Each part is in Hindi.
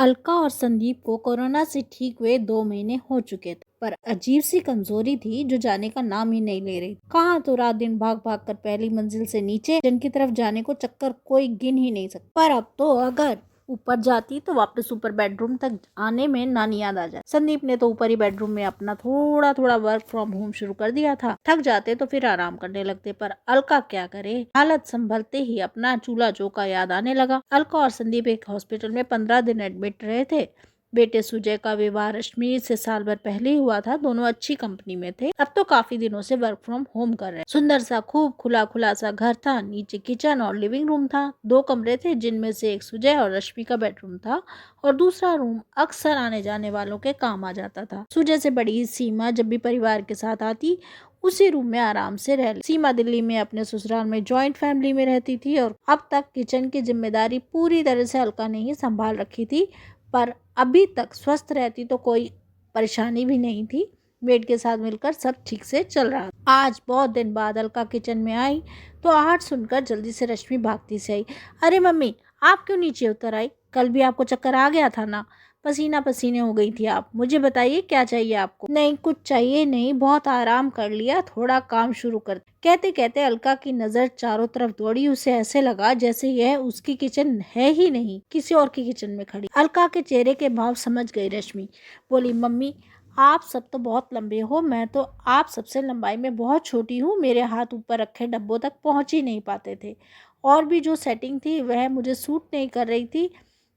अलका और संदीप को कोरोना से ठीक हुए 2 महीने हो चुके थे, पर अजीब सी कमजोरी थी जो जाने का नाम ही नहीं ले रही। कहाँ तो रात दिन भाग भाग कर पहली मंजिल से नीचे जिनकी तरफ जाने को चक्कर कोई गिन ही नहीं सकता। पर अब तो अगर ऊपर जाती तो वापस ऊपर बेडरूम तक आने में नानी याद आ जाए। संदीप ने तो ऊपर ही बेडरूम में अपना थोड़ा थोड़ा वर्क फ्रॉम होम शुरू कर दिया था। थक जाते तो फिर आराम करने लगते, पर अलका क्या करे। हालत संभलते ही अपना चूल्हा चौका याद आने लगा। अलका और संदीप एक हॉस्पिटल में 15 दिन एडमिट रहे थे। बेटे सुजय का विवाह रश्मि से साल भर पहले ही हुआ था। दोनों अच्छी कंपनी में थे। अब तो काफी दिनों से वर्क फ्रॉम होम कर रहे। सुंदर सा खूब खुला खुला सा घर था। नीचे किचन और लिविंग रूम था। 2 कमरे थे जिनमें से एक सुजय और रश्मि का बेडरूम था और दूसरा रूम अक्सर आने जाने वालों के काम आ जाता था। सुजय से बड़ी सीमा जब भी परिवार के साथ आती उसी रूम में आराम से रह ली। सीमा दिल्ली में अपने ससुराल में जॉइंट फैमिली में रहती थी और अब तक किचन की जिम्मेदारी पूरी तरह से अलका ने ही संभाल रखी थी। पर अभी तक स्वस्थ रहती तो कोई परेशानी भी नहीं थी। मेड के साथ मिलकर सब ठीक से चल रहा था। आज बहुत दिन बाद अलका किचन में आई तो आहट सुनकर जल्दी से रश्मि भागती से आई। अरे मम्मी, आप क्यों नीचे उतर आई? कल भी आपको चक्कर आ गया था ना? पसीना पसीने हो गई थी आप। मुझे बताइए क्या चाहिए आपको? नहीं कुछ चाहिए नहीं, बहुत आराम कर लिया, थोड़ा काम शुरू कर। कहते कहते अलका की नजर चारों तरफ दौड़ी। उसे ऐसे लगा जैसे यह उसकी किचन है ही नहीं, किसी और की किचन में खड़ी। अलका के चेहरे के भाव समझ गई रश्मि। बोली, मम्मी आप सब तो बहुत लंबे हो, मैं तो आप सबसे लंबाई में बहुत छोटी हूँ। मेरे हाथ ऊपर रखे डब्बों तक पहुँच ही नहीं पाते थे और भी जो सेटिंग थी वह मुझे सूट नहीं कर रही थी,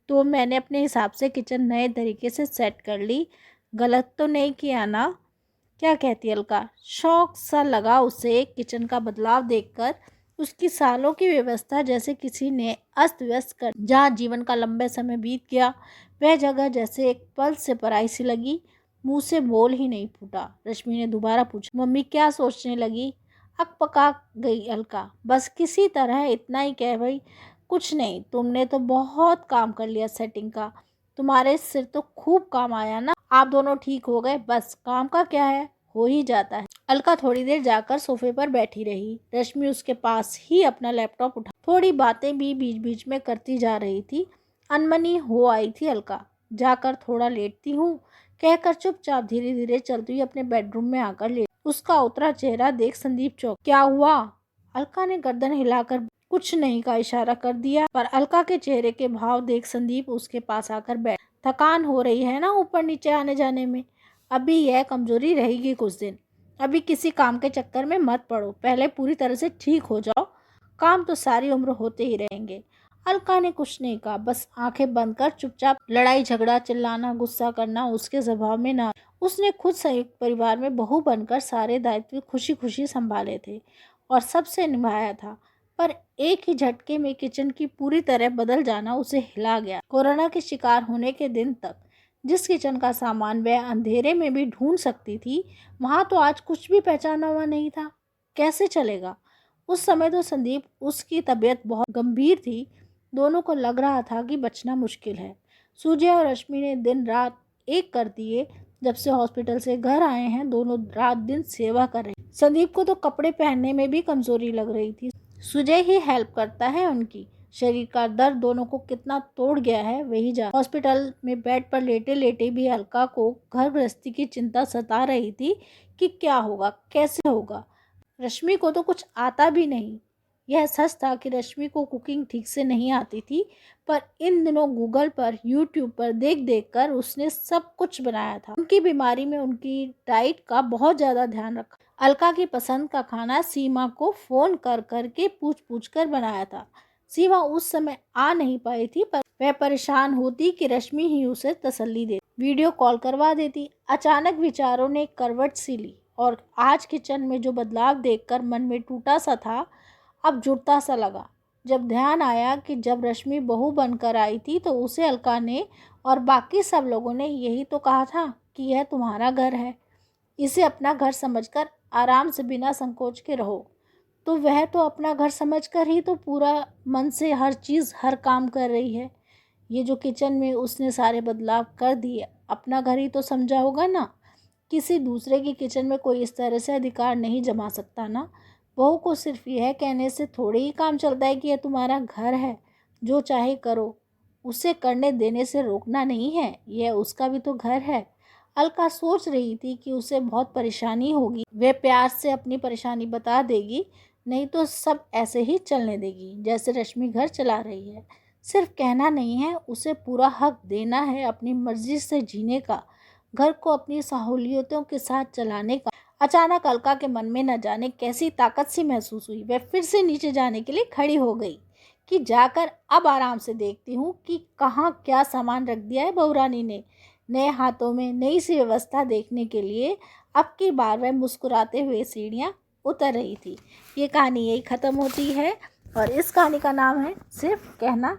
तो मैंने अपने हिसाब से किचन नए तरीके से सेट कर ली। गलत तो नहीं किया ना? क्या कहती अलका? शौक सा लगा उसे किचन का बदलाव देखकर। उसकी सालों की व्यवस्था जैसे किसी ने अस्त व्यस्त कर। जहाँ जीवन का लंबा समय बीत गया वह जगह जैसे एक पल से पराई सी लगी। मुंह से बोल ही नहीं फूटा। रश्मि ने दोबारा पूछा, मम्मी क्या सोचने लगी? अकपका गई अलका। बस किसी तरह इतना ही कह भाई। कुछ नहीं, तुमने तो बहुत काम कर लिया सेटिंग का। तुम्हारे सिर तो खूब काम आया ना। आप दोनों ठीक हो गए, बस काम का क्या है, हो ही जाता है। अलका थोड़ी देर जाकर सोफे पर बैठी रही। रश्मि उसके पास ही अपना लैपटॉप उठा थोड़ी बातें भी बीच बीच में करती जा रही थी। अनमनी हो आई थी अलका। जाकर थोड़ा लेटती हूँ कहकर चुपचाप धीरे धीरे चलती हुई अपने बेडरूम में आकर लेट। उसका उतरा चेहरा देख संदीप चौंक। क्या हुआ? अलका ने गर्दन हिलाकर कुछ नहीं का इशारा कर दिया, पर अलका के चेहरे के भाव देख संदीप उसके पास आकर बैठ। थकान हो रही है ना ऊपर नीचे आने जाने में? अभी यह कमजोरी रहेगी कुछ दिन। अभी किसी काम के चक्कर में मत पड़ो, पहले पूरी तरह से ठीक हो जाओ। काम तो सारी उम्र होते ही रहेंगे। अलका ने कुछ नहीं कहा, बस आंखें बंद कर चुपचाप। लड़ाई झगड़ा चिल्लाना गुस्सा करना उसके स्वभाव में ना। उसने खुद संयुक्त परिवार में बहू बनकर सारे दायित्व खुशी खुशी संभाले थे और सबसे निभाया था। पर एक ही झटके में किचन की पूरी तरह बदल जाना उसे हिला गया। कोरोना के शिकार होने के दिन तक जिस किचन का सामान वह अंधेरे में भी ढूंढ सकती थी, वहां तो आज कुछ भी पहचाना हुआ नहीं था। कैसे चलेगा? उस समय तो संदीप उसकी तबीयत बहुत गंभीर थी। दोनों को लग रहा था कि बचना मुश्किल है। सूर्य और रश्मि ने दिन रात एक कर दिए। जब से हॉस्पिटल से घर आए हैं दोनों रात दिन सेवा कर रहे। संदीप को तो कपड़े पहनने में भी कमजोरी लग रही थी। सुजय ही हेल्प करता है उनकी। शरीर का दर्द दोनों को कितना तोड़ गया है वही जान। हॉस्पिटल में बेड पर लेटे लेटे भी अलका को घर गृहस्थी की चिंता सता रही थी कि क्या होगा, कैसे होगा। रश्मि को तो कुछ आता भी नहीं। यह सच था कि रश्मि को कुकिंग ठीक से नहीं आती थी, पर इन दिनों गूगल पर यूट्यूब पर देख देख कर उसने सब कुछ बनाया था। उनकी बीमारी में उनकी डाइट का बहुत ज़्यादा ध्यान रखा। अलका की पसंद का खाना सीमा को फ़ोन कर कर के पूछ पूछ कर बनाया था। सीमा उस समय आ नहीं पाई थी, पर वह परेशान होती कि रश्मि ही उसे तसल्ली देती, वीडियो कॉल करवा देती। अचानक विचारों ने करवट सी ली और आज किचन में जो बदलाव देखकर मन में टूटा सा था अब जुड़ता सा लगा। जब ध्यान आया कि जब रश्मि बहू बनकर आई थी तो उसे अलका ने और बाकी सब लोगों ने यही तो कहा था कि यह तुम्हारा घर है, इसे अपना घर समझकर आराम से बिना संकोच के रहो। तो वह तो अपना घर समझकर ही तो पूरा मन से हर चीज़ हर काम कर रही है। ये जो किचन में उसने सारे बदलाव कर दिए अपना घर ही तो समझा होगा ना। किसी दूसरे की किचन में कोई इस तरह से अधिकार नहीं जमा सकता ना। बहू को सिर्फ यह कहने से थोड़े ही काम चलता है कि यह तुम्हारा घर है, जो चाहे करो। उसे करने देने से रोकना नहीं है, यह उसका भी तो घर है। अलका सोच रही थी कि उसे बहुत परेशानी होगी, वह प्यार से अपनी परेशानी बता देगी, नहीं तो सब ऐसे ही चलने देगी जैसे रश्मि घर चला रही है। सिर्फ कहना नहीं है, उसे पूरा हक देना है अपनी मर्जी से जीने का, घर को अपनी सहूलियतों के साथ चलाने का। अचानक अलका के मन में न जाने कैसी ताकत सी महसूस हुई। वह फिर से नीचे जाने के लिए खड़ी हो गई कि जाकर अब आराम से देखती हूँ कि कहाँ क्या सामान रख दिया है बहुरानी ने। नए हाथों में नई सी व्यवस्था देखने के लिए अब की बार वह मुस्कुराते हुए सीढ़ियाँ उतर रही थी। ये कहानी यही ख़त्म होती है और इस कहानी का नाम है सिर्फ कहना।